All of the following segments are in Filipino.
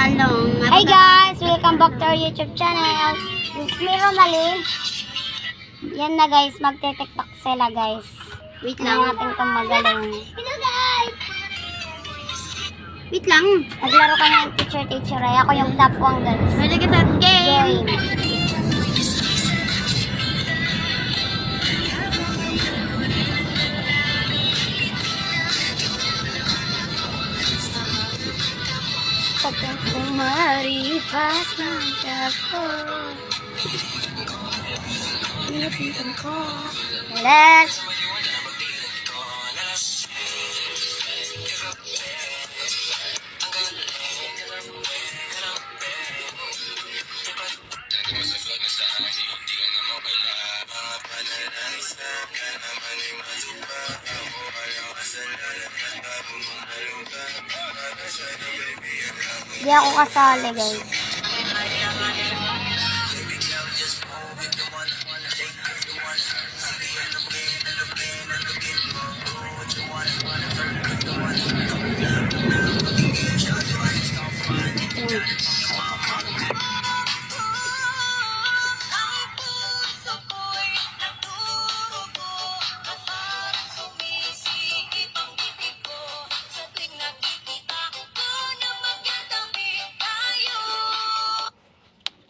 Shalom. Hi guys! Welcome back to our YouTube channel. It's me, Romalie. Yan na guys, magte-tiktok sila guys. Wait Ano lang. natin itong magaling. Hello guys! Wait lang. Naglaro kami ng teacher. Ay, ako yung top 1 guys. Pwede kita game. Game. Pagkat kumaripas ng ako, pinapitan ko. Let's di ako kasali guys.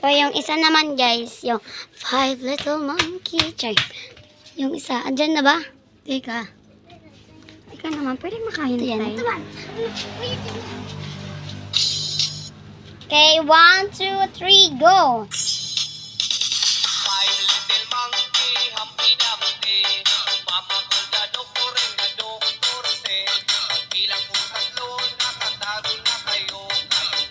So, yung isa naman guys, yung Five Little Monkey. Chay. Yung isa, andyan na ba? Teka. Teka naman, pwede makahintay. Ito yan. Okay, 1, 2, 3, go! Five little monkey, Humpty Dumpty, Mama Kuldado, Kurengado, Kurse. Bilang po tatlo, nakataro na kayo.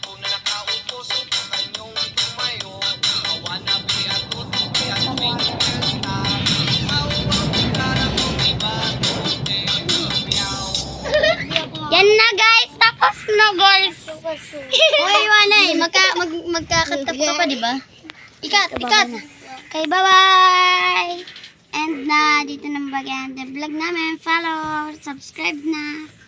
Kung na nakaupo, subukan niyong tumayo. Kawanabi at tutubi at twinkle star. Awa-wala ko iba, tuti, meow. Yan na guys, tapos na guys. Hoy, Wanay, magkakatap ka pa, di ba? Ikat. Okay, bye-bye! And na, dito na mag-end the vlog namin. Follow, subscribe na.